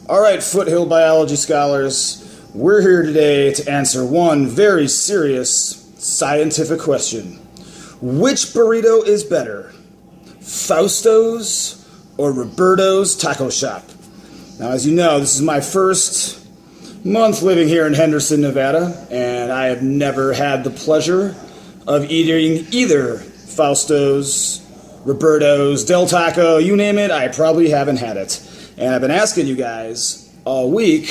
All right, Foothill biology scholars, we're here today to answer one very serious scientific question. Which burrito is better, Fausto's or Roberto's Taco Shop? Now, as you know, this is my first month living here in Henderson, Nevada, and I have never had the pleasure of eating either Fausto's, Roberto's, Del Taco, you name it, I probably haven't had it. And I've been asking you guys all week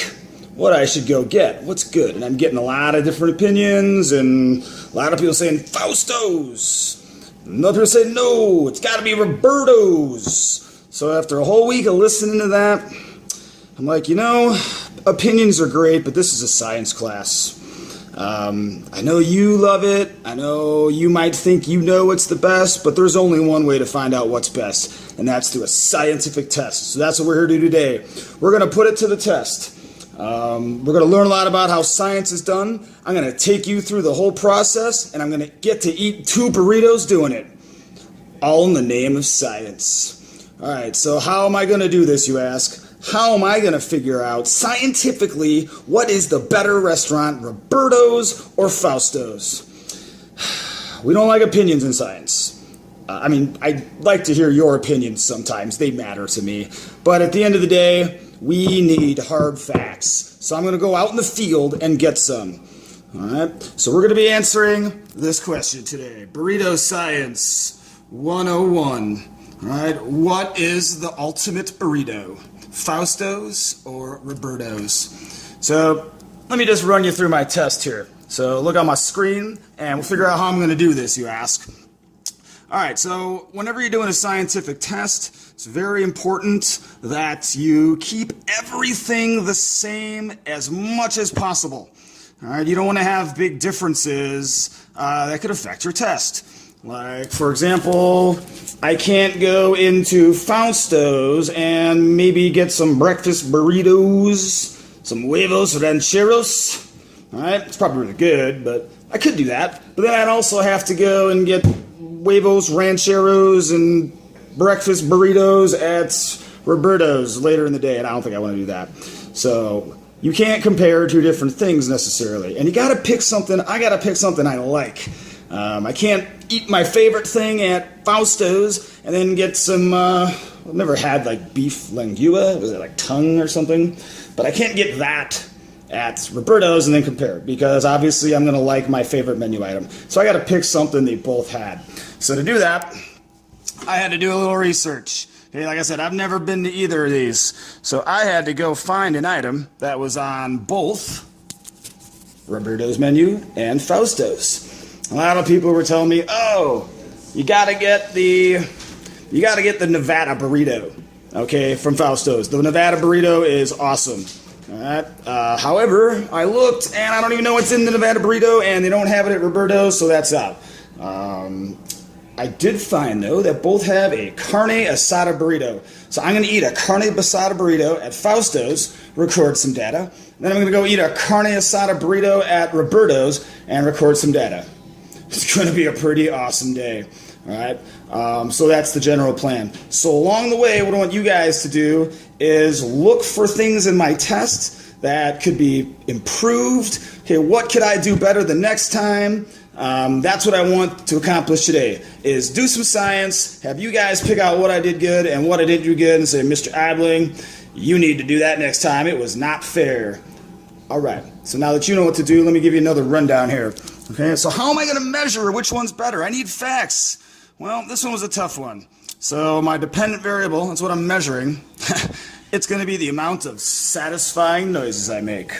what I should go get, what's good. And I'm getting a lot of different opinions, and a lot of people saying Fausto's. And other people say, no, it's got to be Roberto's. So after a whole week of listening to that, I'm like, opinions are great, but this is a science class. I know you love it. I know you might think you know what's the best, but there's only one way to find out what's best, and that's through a scientific test. So that's what we're here to do today. We're going to put it to the test. We're going to learn a lot about how science is done. I'm going to take you through the whole process, and I'm going to get to eat 2 burritos doing it, all in the name of science. All right, so how am I going to do this, you ask? How am I going to figure out scientifically what is the better restaurant, Roberto's or Fausto's? We don't like opinions in science. I'd like to hear your opinions sometimes. They matter to me. But at the end of the day, we need hard facts. So I'm going to go out in the field and get some. All right? So we're going to be answering this question today. Burrito Science 101. All right? What is the ultimate burrito? Fausto's or Roberto's? So let me just run you through my test here. So look on my screen and we'll figure out how I'm going to do this, you ask. Alright, so whenever you're doing a scientific test, it's very important that you keep everything the same as much as possible. Alright, you don't want to have big differences that could affect your test. Like, for example, I can't go into Fausto's and maybe get some breakfast burritos, some huevos rancheros. Alright, it's probably really good, but I could do that. But then I'd also have to go and get huevos rancheros and breakfast burritos at Roberto's later in the day, and I don't think I want to do that. So you can't compare 2 different things necessarily. And you gotta pick something, I gotta pick something I like. I can't eat my favorite thing at Fausto's and then get some, I've never had like beef lingua, was it like tongue or something? But I can't get that at Roberto's and then compare it, because obviously I'm going to like my favorite menu item. So I got to pick something they both had. So to do that, I had to do a little research. Okay, like I said, I've never been to either of these. So I had to go find an item that was on both Roberto's menu and Fausto's. A lot of people were telling me, oh, you gotta get the Nevada burrito, okay, from Fausto's. The Nevada burrito is awesome. All right. However, I looked and I don't even know what's in the Nevada burrito, and they don't have it at Roberto's, so that's out. I did find though that both have a carne asada burrito, so I'm going to eat a carne asada burrito at Fausto's, record some data. Then I'm going to go eat a carne asada burrito at Roberto's and record some data. It's going to be a pretty awesome day. All right, so that's the general plan. So along the way, what I want you guys to do is look for things in my test that could be improved. Okay, what could I do better the next time? That's what I want to accomplish today, is do some science, have you guys pick out what I did good and what I didn't do good, and say, Mr. Adling, you need to do that next time. It was not fair. All right, so now that you know what to do, let me give you another rundown here. Okay, so how am I going to measure which one's better? I need facts. Well, this one was a tough one. So my dependent variable, that's what I'm measuring. It's going to be the amount of satisfying noises I make.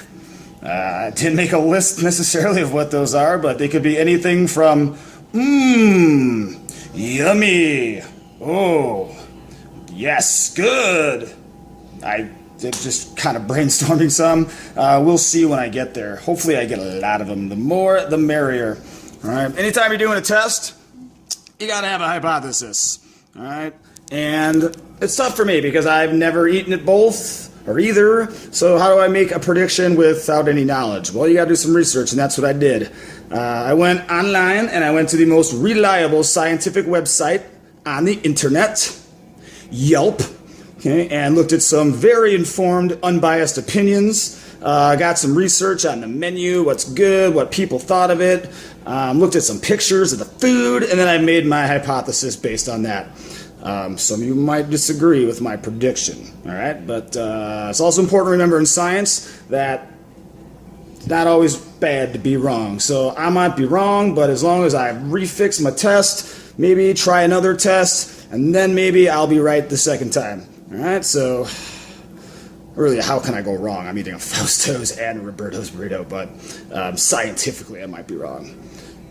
I didn't make a list necessarily of what those are, but they could be anything from, yummy, oh, yes, good. I did just kind of brainstorming some. We'll see when I get there. Hopefully I get a lot of them. The more, the merrier. All right. Anytime you're doing a test, you got to have a hypothesis. All right. And it's tough for me because I've never eaten at both or either. So how do I make a prediction without any knowledge? Well, you got to do some research, and that's what I did. I went online and I went to the most reliable scientific website on the internet, Yelp. Okay, and looked at some very informed, unbiased opinions. Got some research on the menu, what's good, what people thought of it. Looked at some pictures of the food, and then I made my hypothesis based on that. Some of you might disagree with my prediction, all right? But it's also important to remember in science that it's not always bad to be wrong. So I might be wrong, but as long as I refix my test, maybe try another test, and then maybe I'll be right the second time. All right, so really, how can I go wrong? I'm eating a Fausto's and a Roberto's burrito, but scientifically I might be wrong.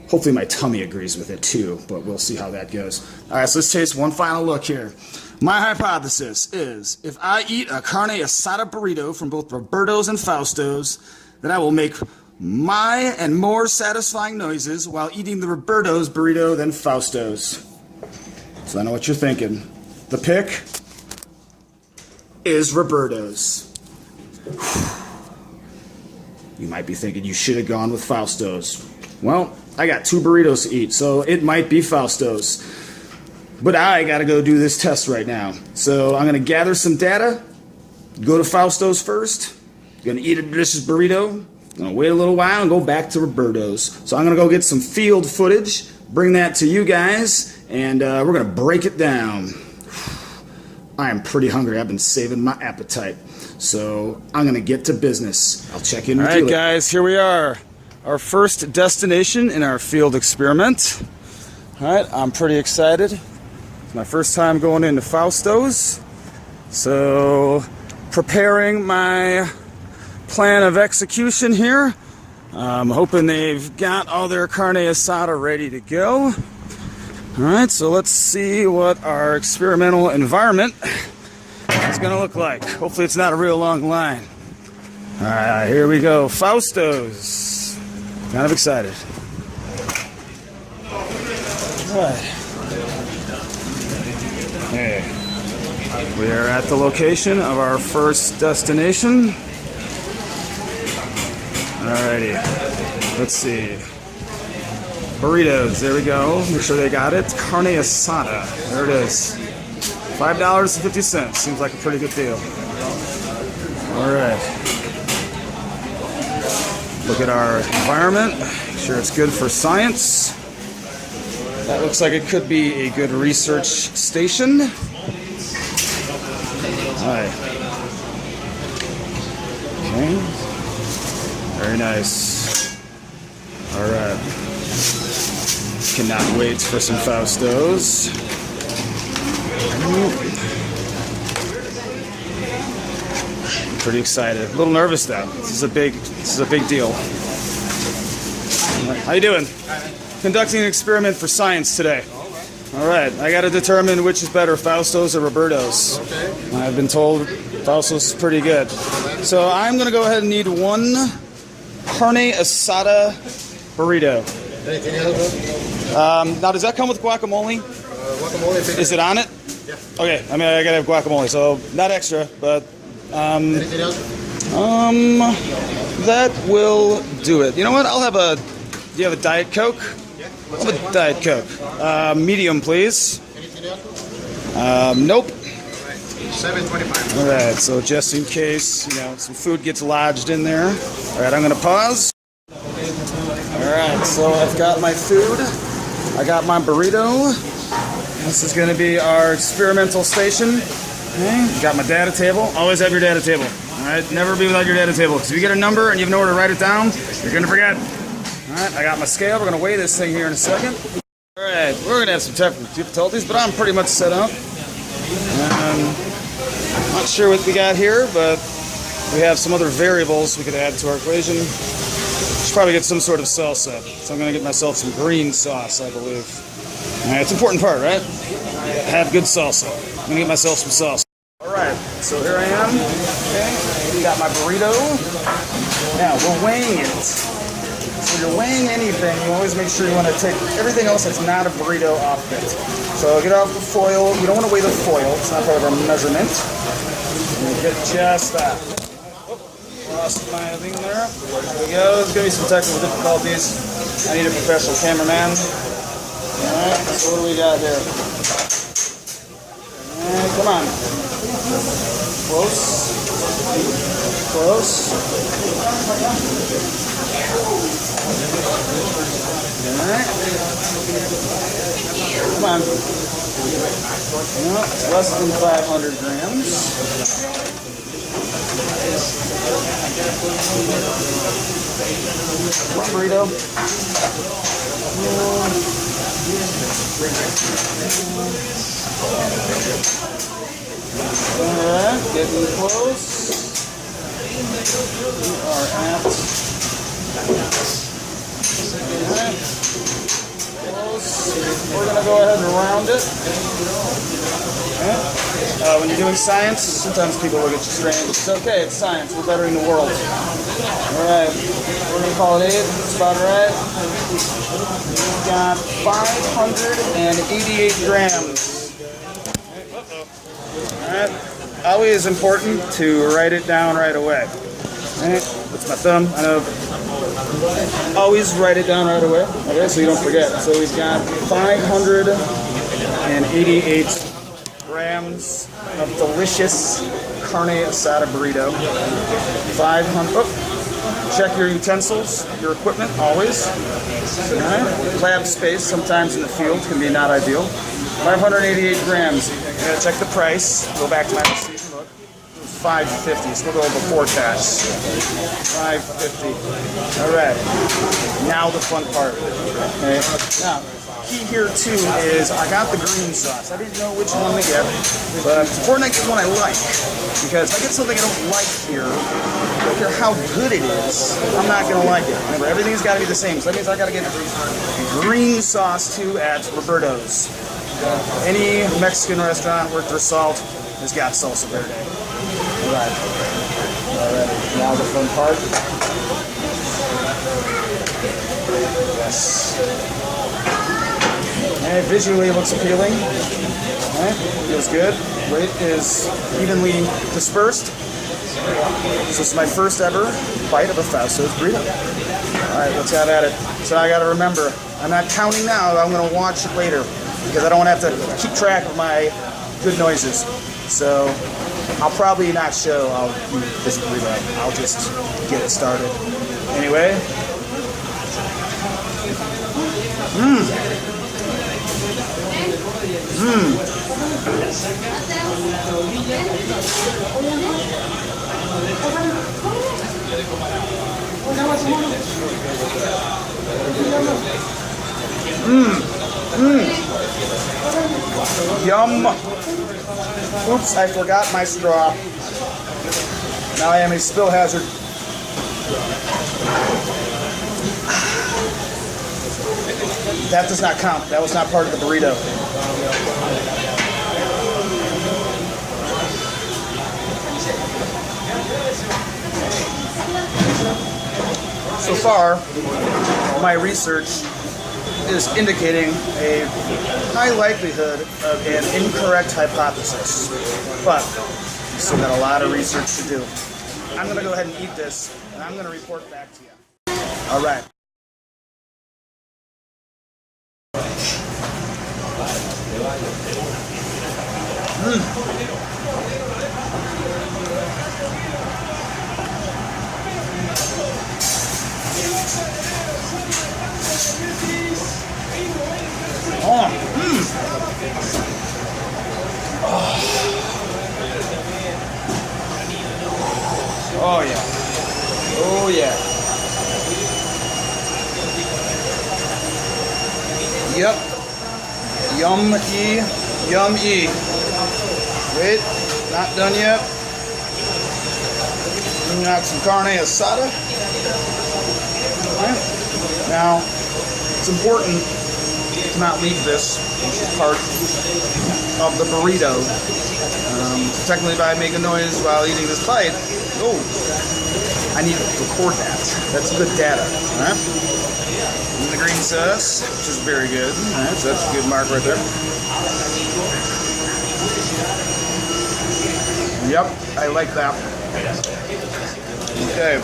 Hopefully my tummy agrees with it too, but we'll see how that goes. All right, so let's taste one final look here. My hypothesis is if I eat a carne asada burrito from both Roberto's and Fausto's, then I will make my and more satisfying noises while eating the Roberto's burrito than Fausto's. So I know what you're thinking. The pick is Roberto's. You might be thinking you should have gone with Fausto's. Well, I got 2 burritos to eat, so it might be Fausto's. But I gotta go do this test right now. So I'm gonna gather some data, go to Fausto's first, gonna eat a delicious burrito, gonna wait a little while and go back to Roberto's. So I'm gonna go get some field footage, bring that to you guys, and we're gonna break it down. I am pretty hungry. I've been saving my appetite. So I'm going to get to business. I'll check in with you later. All right, guys, here we are. Our first destination in our field experiment. All right, I'm pretty excited. It's my first time going into Fausto's. So preparing my plan of execution here. I'm hoping they've got all their carne asada ready to go. All right, so let's see what our experimental environment is going to look like. Hopefully it's not a real long line. All right, here we go. Fausto's. Kind of excited. All right. Hey, we are at the location of our first destination. All righty, let's see. Burritos, there we go. Make sure they got it. Carne asada, there it is. $5.50. Seems like a pretty good deal. All right. Look at our environment. Make sure it's good for science. That looks like it could be a good research station. All right. Okay. Very nice. All right. Cannot wait for some Fausto's. Pretty excited. A little nervous though. This is a big deal. How you doing? Conducting an experiment for science today. All right. I got to determine which is better, Fausto's or Roberto's. Okay. I've been told Fausto's is pretty good. So I'm going to go ahead and need 1 carne asada burrito. Anything else? Now, does that come with guacamole? Guacamole. Is it on it? Yeah. Okay. I mean, I gotta have guacamole, so not extra, but Anything else? that will do it. You know what? I'll have a. Do you have a Diet Coke? Yeah. I'll have a Diet Coke. Medium, please. Anything else? Nope. $7.25. All right. So just in case, some food gets lodged in there. All right. I'm gonna pause. All right. So I've got my food. I got my burrito. This is going to be our experimental station. Okay. Got my data table. Always have your data table. All right. Never be without your data table. Because if you get a number and you have nowhere to write it down, you're going to forget. All right. I got my scale. We're going to weigh this thing here in a second. All right. We're going to have some technical difficulties, but I'm pretty much set up. Not sure what we got here, but we have some other variables we could add to our equation. Should probably get some sort of salsa. So I'm going to get myself some green sauce, I believe. All right, it's an important part, right? Have good salsa. I'm going to get myself some salsa. All right, so here I am. Okay, got my burrito. Now, we're weighing it. So you're weighing anything, you always make sure you want to take everything else that's not a burrito off it. So get off the foil. You don't want to weigh the foil. It's not part of our measurement. And get just that. Lost my thing there. There we go. There's going to be some technical difficulties. I need a professional cameraman. Alright, so what do we got here? Come on. Close. Close. Alright. Come on. No, it's less than 500 grams. One burrito. Alright, getting close. We are at close. We're going to go ahead and round it. Okay. When you're doing science, sometimes people look at you strange. It's okay, it's science. We're bettering the world. Alright, we're going to call it 8. That's about right. We've got 588 grams. Alright, always important to write it down right away. Alright, that's my thumb. I know. Always write it down right away. Okay, so you don't forget. So we've got 588 grams of delicious carne asada burrito. 500. Oh, check your utensils, your equipment, always. Alright, lab space sometimes in the field can be not ideal. 588 grams. I'm gonna check the price. Go back to my receipt and look. It was $5.50. So we'll go before tax. $5.50. All right. Now the fun part. Okay. Now, key here too is I got the green sauce. I didn't know which one to get, but it's important I get one I like, because if I get something I don't like here, I don't care how good it is, I'm not gonna like it. Remember, everything's got to be the same. So that means I got to get green sauce too at Roberto's. Any Mexican restaurant worth their salt has got salsa verde. Alright. Alright. Now the fun part. Yes. And visually it looks appealing. Okay. Feels good. Weight is evenly dispersed. So this is my first ever bite of a Fausto's burrito. Alright, let's have at it. So I gotta remember, I'm not counting now, I'm gonna watch it later, because I don't want to have to keep track of my good noises. So I'll probably not show I'll eat this burrito. I'll just get it started. Anyway. Yum! Oops, I forgot my straw. Now I am a spill hazard. That does not count. That was not part of the burrito. So far, my research is indicating a high likelihood of an incorrect hypothesis. But we still got a lot of research to do. I'm going to go ahead and eat this, and I'm going to report back to you. All right. Oh yeah. Oh yeah. Yep. Yum-y. Yum-y. Wait, not done yet. We got some carne asada. Right. Now, it's important to not leave this, which is part of the burrito. Technically, if I make a noise while eating this bite, oh, I need to record that. That's good data. All right. And the green sauce, which is very good. All right, so that's a good mark right there. Yep, I like that. Okay.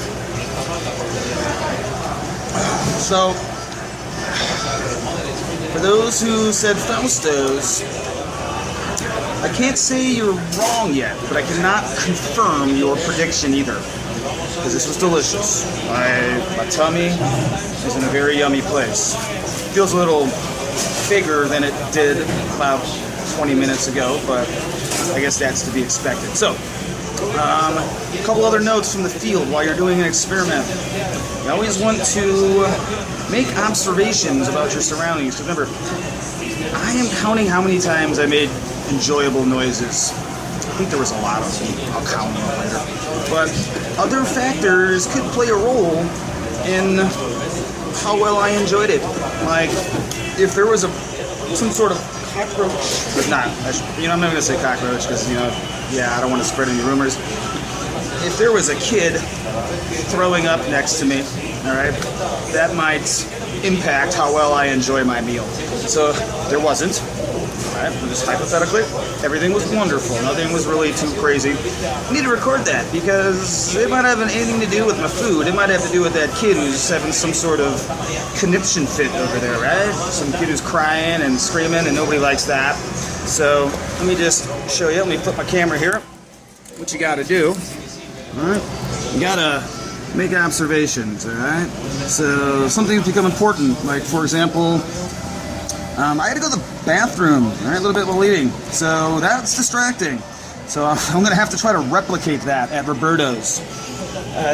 So, for those who said Fausto's, I can't say you're wrong yet, but I cannot confirm your prediction either. Because this was delicious. My tummy is in a very yummy place. Feels a little bigger than it did about 20 minutes ago, but I guess that's to be expected. So, a couple other notes from the field while you're doing an experiment. You always want to make observations about your surroundings. Remember, I am counting how many times I made enjoyable noises. I think there was a lot of them. I'll count them later. But other factors could play a role in how well I enjoyed it. Like, if there was some sort of cockroach, but not, I'm not going to say cockroach because, I don't want to spread any rumors. If there was a kid throwing up next to me, all right, that might impact how well I enjoy my meal. So there wasn't. All right, just hypothetically, everything was wonderful. Nothing was really too crazy. I need to record that because it might have anything to do with my food. It might have to do with that kid who's having some sort of conniption fit over there, right? Some kid who's crying and screaming and nobody likes that. So let me just show you. Let me flip my camera here. What you got to do, all right? You got to make observations, all right? So something's become important. Like, for example, I had to go to the bathroom, all right, a little bit while eating, so that's distracting. So I'm going to have to try to replicate that at Roberto's.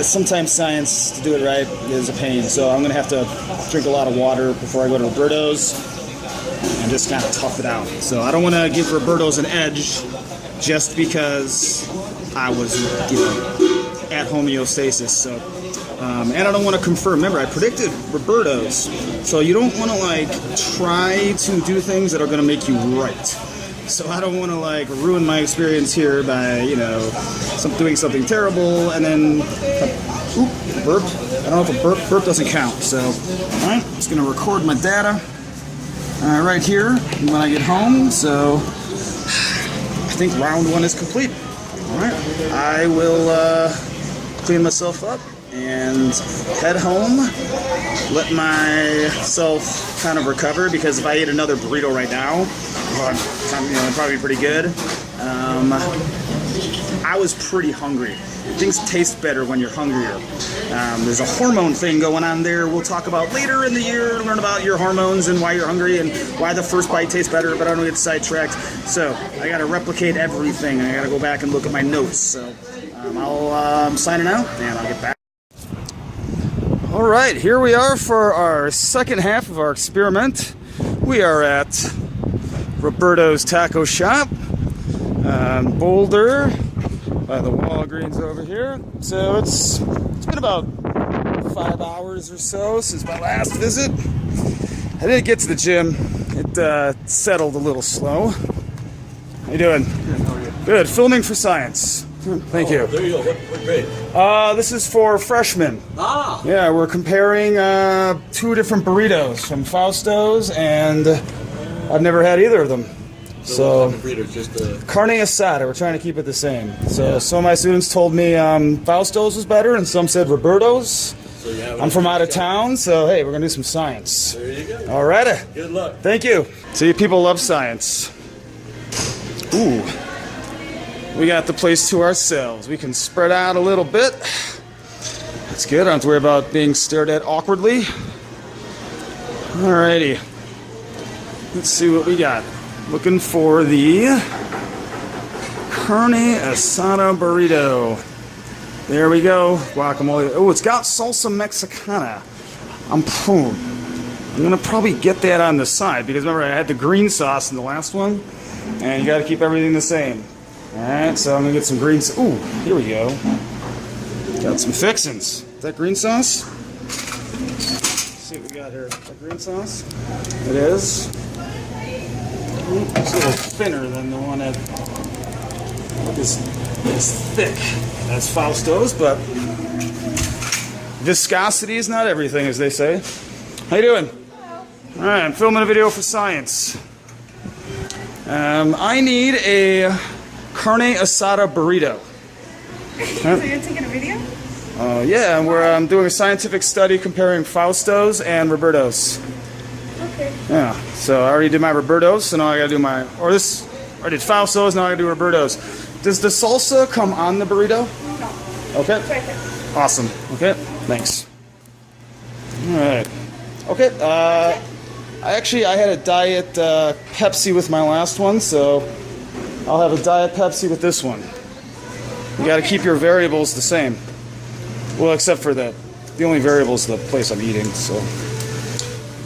Sometimes science, to do it right, is a pain, so I'm going to have to drink a lot of water before I go to Roberto's and just kind of tough it out. So I don't want to give Roberto's an edge just because I was at homeostasis. So. And I don't want to confirm. Remember, I predicted Roberto's. So you don't want to, try to do things that are going to make you right. So I don't want to, ruin my experience here by, doing something terrible and then, burp. I don't know if a burp doesn't count. So, all right, I'm just going to record my data right here when I get home. So I think round one is complete. All right, I will clean myself up and head home, let myself kind of recover, because if I ate another burrito right now, it'd probably be pretty good. I was pretty hungry. Things taste better when you're hungrier. There's a hormone thing going on there we'll talk about later in the year, learn about your hormones and why you're hungry and why the first bite tastes better, but I don't get sidetracked. So I got to replicate everything. I got to go back and look at my notes. So I'm signing out, and I'll get back. All right, here we are for our second half of our experiment. We are at Roberto's Taco Shop, Boulder, by the Walgreens over here. So it's been about 5 hours or so since my last visit. I didn't get to the gym. It settled a little slow. How you doing? Good, how are you? Good. Filming for science. Thank you. There you go. What grade? This is for freshmen. Ah! Yeah, we're comparing two different burritos from Fausto's, and I've never had either of them. So burritos, just carne asada, we're trying to keep it the same. So some of my students told me Fausto's was better, and some said Roberto's. So you have I'm from out of town, so hey, we're gonna do some science. There you go. All right. Good luck. Thank you. See, people love science. Ooh. We got the place to ourselves. We can spread out a little bit. That's good. I don't have to worry about being stared at awkwardly. Alrighty. Let's see what we got. Looking for the carne asada burrito. There we go. Guacamole. Oh, it's got salsa mexicana. I'm gonna probably get that on the side because remember I had the green sauce in the last one, and you got to keep everything the same. All right, so I'm gonna get some green. Ooh, here we go. Got some fixins. Is that green sauce? Let's see what we got here. Is that green sauce? It is. It's a little thinner than the one that is thick. That's Fausto's, but viscosity is not everything, as they say. How you doing? Hello. All right, I'm filming a video for science. I need a carne asada burrito. So you're taking a video? Yeah, we're doing a scientific study comparing Fausto's and Roberto's. Okay. Yeah, so I already did my Roberto's, so now I gotta do my, or this, I did Fausto's, now I gotta do Roberto's. Does the salsa come on the burrito? No. Okay. It's right there. Awesome. Okay, thanks. Alright. Okay, I had a diet Pepsi with my last one, so I'll have a diet Pepsi with this one. You gotta keep your variables the same. Well, except for the only variable is the place I'm eating, so.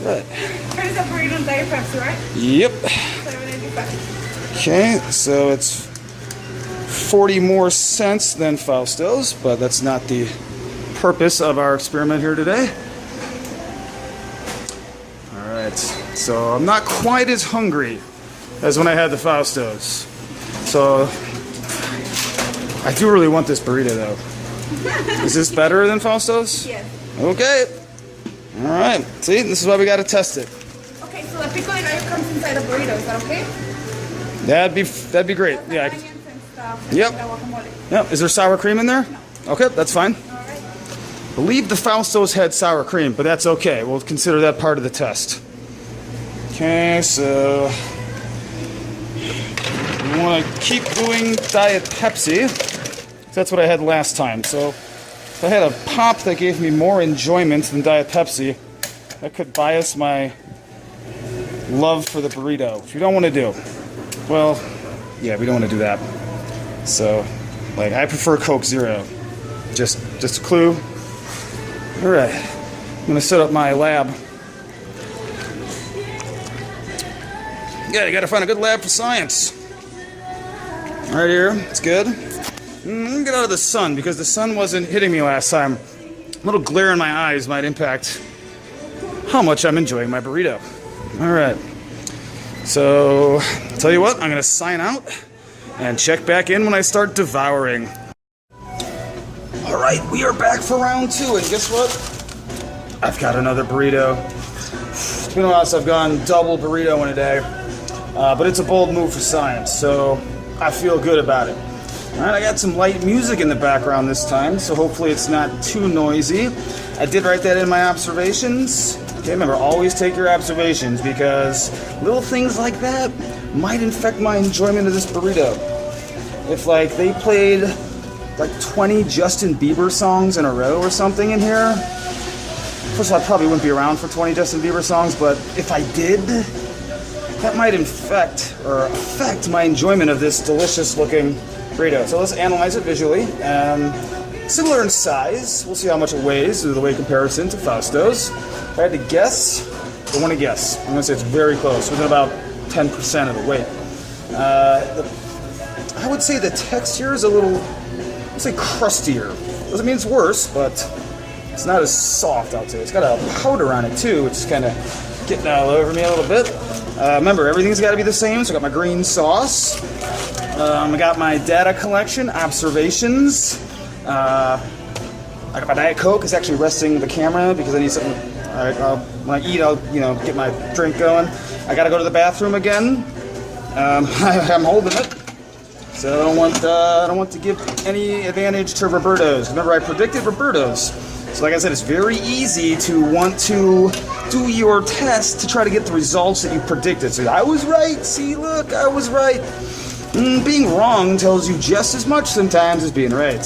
Good. Here's a burrito and diet Pepsi, right? Yep. 7.95. Okay, so it's 40 more cents than Fausto's, but that's not the purpose of our experiment here today. Alright, so I'm not quite as hungry as when I had the Fausto's. So, I do really want this burrito though. Is this better than Fausto's? Yes. Okay. Alright, see, this is why we gotta test it. Okay, so the pico de gallo comes inside the burrito. Is that okay? That'd be great. The Yeah. onions and stuff. Yep. And the guacamole. Yep. Is there sour cream in there? No. Okay, that's fine. All right. I believe the Fausto's had sour cream, but that's okay. We'll consider that part of the test. Okay, so we want to keep doing Diet Pepsi. That's what I had last time. So if I had a pop that gave me more enjoyment than Diet Pepsi, that could bias my love for the burrito, which we don't want to do. Well, yeah, we don't want to do that. So, like, I prefer Coke Zero. Just a clue. All right, I'm gonna set up my lab. Yeah, you gotta find a good lab for science. Right here, it's good. Get out of the sun because the sun wasn't hitting me last time. A little glare in my eyes might impact how much I'm enjoying my burrito. All right. So, tell you what, I'm gonna sign out and check back in when I start devouring. Alright, we are back for round 2, and guess what? I've got another burrito. It's been a while since I've gone double burrito in a day, but it's a bold move for science, so I feel good about it. Alright, I got some light music in the background this time, so hopefully it's not too noisy. I did write that in my observations. Okay, remember, always take your observations because little things like that might infect my enjoyment of this burrito. If, like, they played, like, 20 Justin Bieber songs in a row or something in here, first of all, I probably wouldn't be around for 20 Justin Bieber songs, but if I did, that might affect my enjoyment of this delicious-looking burrito. So let's analyze it visually. Similar in size. We'll see how much it weighs, do the weight comparison to Fausto's. If I had to guess, I want to guess. I'm going to say it's very close, within about 10% of the weight. I would say the texture is a little, let's say, crustier. Doesn't mean it's worse, but it's not as soft, I would say. It's got a powder on it, too, which is kind of getting all over me a little bit. Remember, everything's got to be the same, so I got my green sauce. I got my data collection, observations. I got my Diet Coke. It's actually resting the camera because I need something. All right, when I eat, I'll get my drink going. I gotta go to the bathroom again. I'm holding it, so I don't want to give any advantage to Roberto's. Remember, I predicted Roberto's. So, like I said, it's very easy to want to do your test to try to get the results that you predicted. So I was right. See, look, I was right. Being wrong tells you just as much sometimes as being right.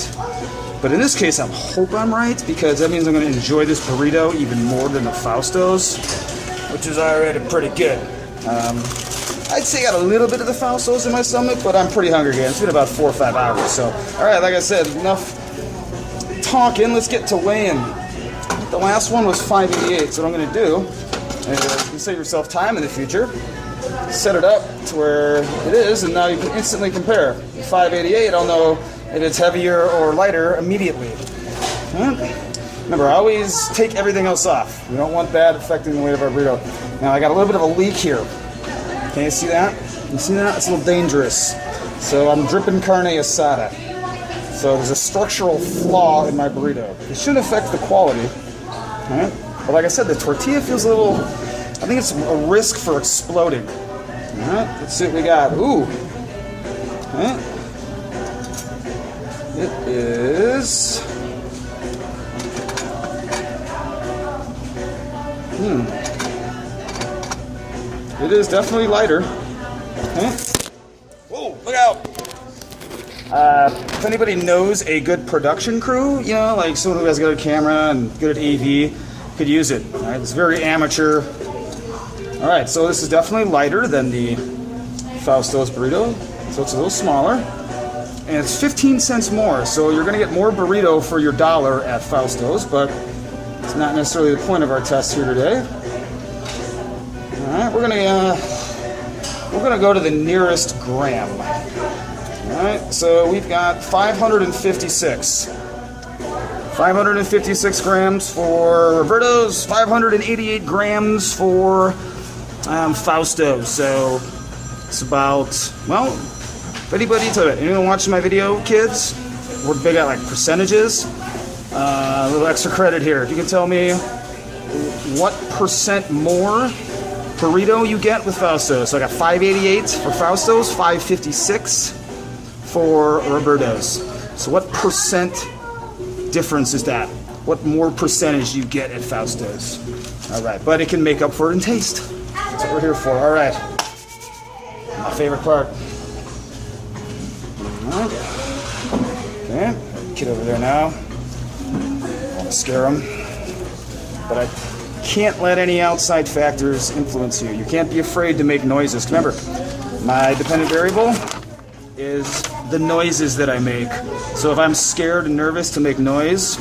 But in this case, I hope I'm right, because that means I'm going to enjoy this burrito even more than the Fausto's, which is already pretty good. I'd say I got a little bit of the Fausto's in my stomach, but I'm pretty hungry again. It's been about 4 or 5 hours. So, all right, like I said, enough talking. Let's get to weighing. The last one was 588, so what I'm going to do is you save yourself time in the future. Set it up to where it is, and now you can instantly compare. 588, I'll know if it's heavier or lighter immediately. Remember, I always take everything else off. We don't want that affecting the weight of our burrito. Now, I got a little bit of a leak here. Can you see that? You see that? It's a little dangerous. So I'm dripping carne asada. So there's a structural flaw in my burrito. It shouldn't affect the quality. Right? But like I said, the tortilla feels a little, I think it's a risk for exploding. All right, let's see what we got. Ooh. Right. It is. It is definitely lighter. Okay. Whoa, look out! If anybody knows a good production crew, you know, like someone who has a good camera and good at AV, could use it. All right, it's very amateur. All right, so this is definitely lighter than the Fausto's burrito, so it's a little smaller, and it's 15 cents more. So you're going to get more burrito for your dollar at Fausto's, but it's not necessarily the point of our test here today. All right, we're gonna go to the nearest gram. All right, so we've got 556. 556 grams for Roberto's, 588 grams for Fausto. So it's about, well, if anyone watching my video, kids, we're big at like percentages. A little extra credit here. If you can tell me what percent more burrito you get with Fausto. So I got 588 for Fausto's, 556 for Roberto's. So what percent difference is that? What more percentage you get at Fausto's? All right, but it can make up for it in taste. That's what we're here for. All right, my favorite part. All right. Okay, kid over there now. I'll scare him, but I can't let any outside factors influence you. You can't be afraid to make noises. Remember, my dependent variable is the noises that I make. So if I'm scared and nervous to make noise,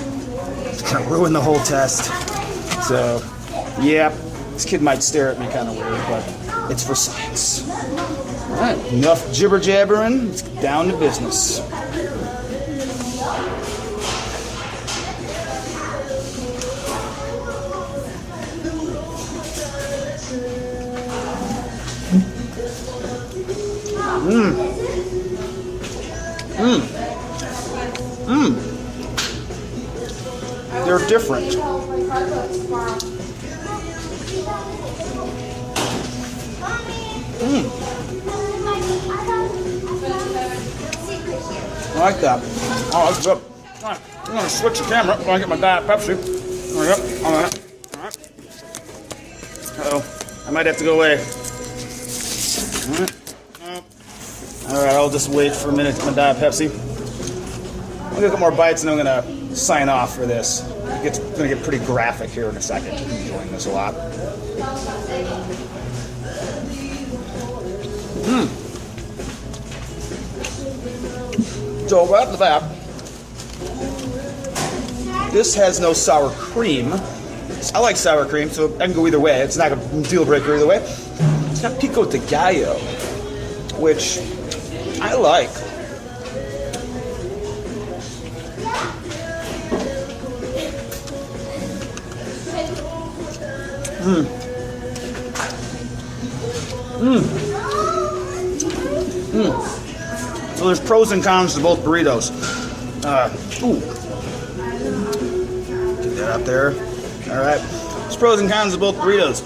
it's gonna ruin the whole test. So, yeah, this kid might stare at me kind of weird, but it's for science. All right, enough jibber jabbering. Let's get down to business. They're different. I like that. Oh, that's good. All right, I'm gonna switch the camera so I get my Diet Pepsi. There we go. All right. All right. Uh-oh. I might have to go away. All right, I'll just wait for a minute to my Diet Pepsi. I'm gonna get more bites and I'm gonna sign off for this. It's gonna get pretty graphic here in a second. I'm enjoying this a lot. So right off the bat, this has no sour cream. I like sour cream, so I can go either way. It's not a deal breaker either way. It's got pico de gallo, which I like. So there's pros and cons to both burritos. Get that out there. All right. There's pros and cons to both burritos.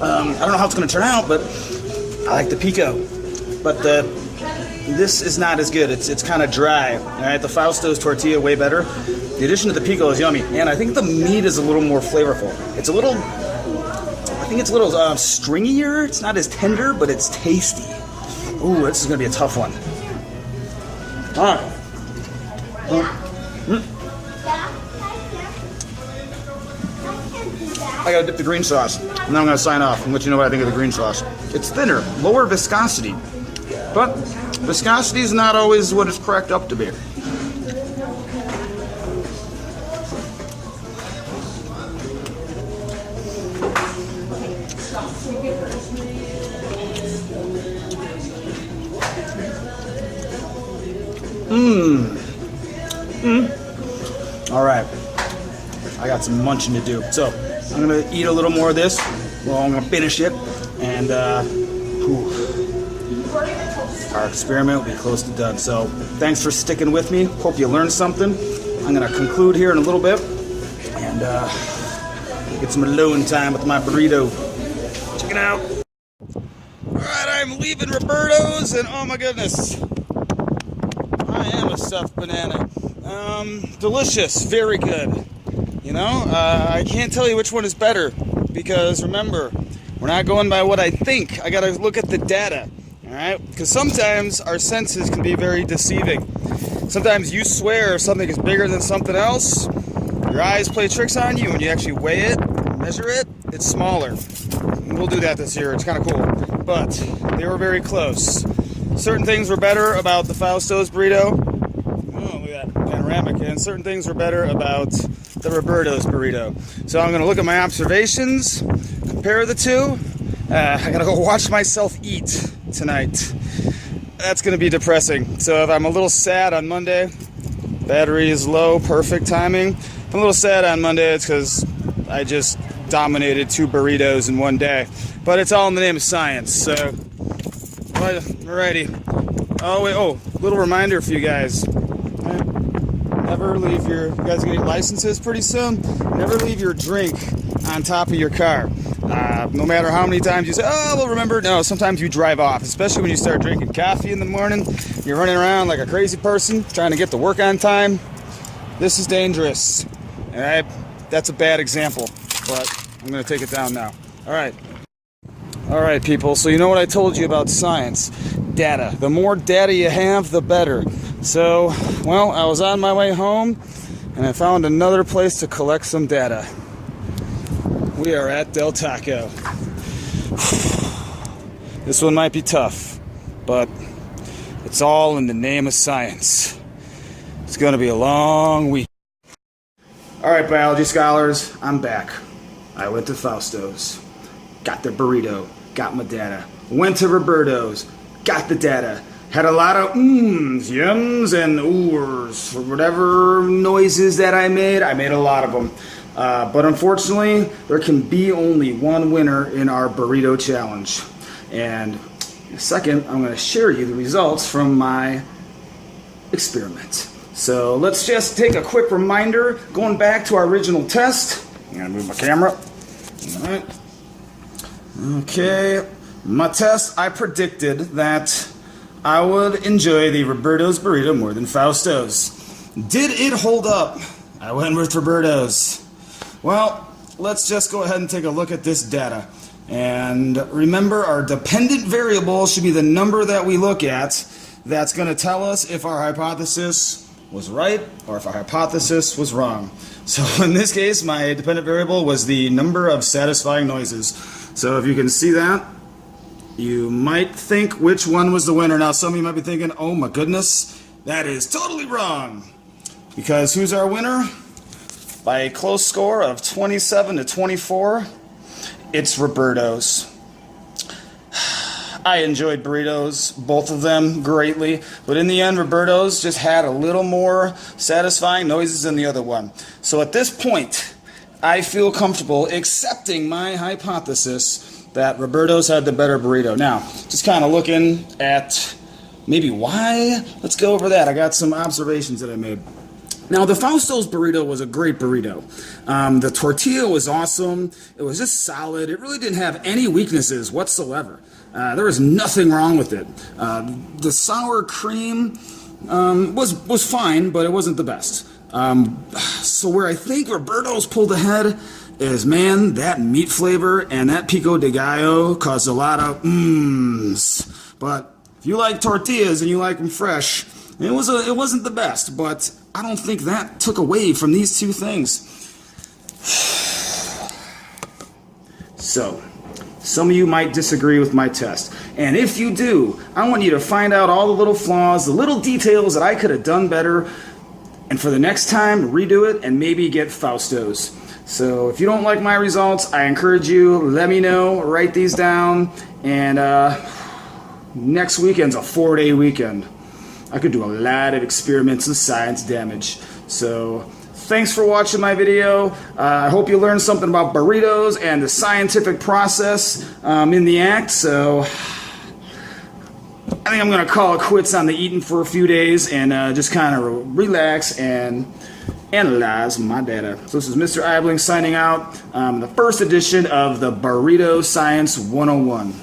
I don't know how it's going to turn out, but I like the pico. But this is not as good. It's kind of dry. All right. The Fausto's tortilla way better. The addition of the pico is yummy, and I think the meat is a little more flavorful. It's a little. I think it's a little stringier. It's not as tender, but it's tasty. Ooh, this is going to be a tough one. All right. I got to dip the green sauce. And then I'm going to sign off and let you know what I think of the green sauce. It's thinner, lower viscosity. But viscosity is not always what it's cracked up to be. All right, I got some munching to do, so I'm gonna eat a little more of this. Well, I'm gonna finish it, and our experiment will be close to done. So thanks for sticking with me. Hope you learned something. I'm gonna conclude here in a little bit, and get some alone time with my burrito. Check it out. All right, I'm leaving Roberto's, and oh my goodness, I am a stuffed banana. Delicious, very good. You know, I can't tell you which one is better because remember, we're not going by what I think. I gotta look at the data. All Alright? Because sometimes our senses can be very deceiving. Sometimes you swear something is bigger than something else. Your eyes play tricks on you. When you actually weigh it, measure it, it's smaller. We'll do that this year. It's kind of cool. But they were very close. Certain things were better about the Fausto's burrito. Oh, look at that panoramic. And certain things were better about the Roberto's burrito. So I'm going to look at my observations, compare the two. I got to go watch myself eat tonight. That's going to be depressing. So if I'm a little sad on Monday, battery is low, perfect timing. If I'm a little sad on Monday, it's because I just dominated 2 burritos in one day. But it's all in the name of science. So, alrighty. Oh, wait, little reminder for you guys. Never leave you guys are getting licenses pretty soon. Never leave your drink on top of your car. No matter how many times you say, oh, well, remember, no, sometimes you drive off, especially when you start drinking coffee in the morning. You're running around like a crazy person trying to get to work on time. This is dangerous. And that's a bad example, but I'm going to take it down now. All right, people, so you know what I told you about science. Data. The more data you have, the better. So, well, I was on my way home, and I found another place to collect some data. We are at Del Taco. This one might be tough, but it's all in the name of science. It's going to be a long week. All right, biology scholars, I'm back. I went to Fausto's, got the burrito, got my data. Went to Roberto's, got the data. Had a lot of yums, and oors, or whatever noises that I made a lot of them. But unfortunately, there can be only one winner in our burrito challenge. And in a second, I'm going to share you the results from my experiment. So let's just take a quick reminder, going back to our original test. I'm going to move my camera. All right. Okay. My test, I predicted that I would enjoy the Roberto's burrito more than Fausto's. Did it hold up? I went with Roberto's. Well, let's just go ahead and take a look at this data. And remember, our dependent variable should be the number that we look at. That's going to tell us if our hypothesis was right or if our hypothesis was wrong. So in this case, my dependent variable was the number of satisfying noises. So if you can see that, you might think which one was the winner. Now some of you might be thinking, oh my goodness, that is totally wrong. Because who's our winner? By a close score of 27 to 24, it's Roberto's. I enjoyed burritos, both of them, greatly. But in the end, Roberto's just had a little more satisfying noises than the other one. So at this point, I feel comfortable accepting my hypothesis that Roberto's had the better burrito. Now, just kind of looking at maybe why. Let's go over that. I got some observations that I made. Now, the Fausto's burrito was a great burrito. The tortilla was awesome. It was just solid. It really didn't have any weaknesses whatsoever. There was nothing wrong with it. The sour cream was fine, but it wasn't the best. So where I think Roberto's pulled ahead is, man, that meat flavor and that pico de gallo caused a lot of mms. But if you like tortillas and you like them fresh, it wasn't the best, but I don't think that took away from these two things. So, some of you might disagree with my test. And if you do, I want you to find out all the little flaws, the little details that I could have done better, and for the next time, redo it and maybe get Fausto's. So if you don't like my results, I encourage you, let me know, write these down, and next weekend's a 4-day weekend. I could do a lot of experiments with science damage. So thanks for watching my video. I hope you learned something about burritos and the scientific process in the act. So I think I'm going to call it quits on the eating for a few days and just kind of relax and analyze my data. So this is Mr. Eibling signing out, the first edition of the Burrito Science 101.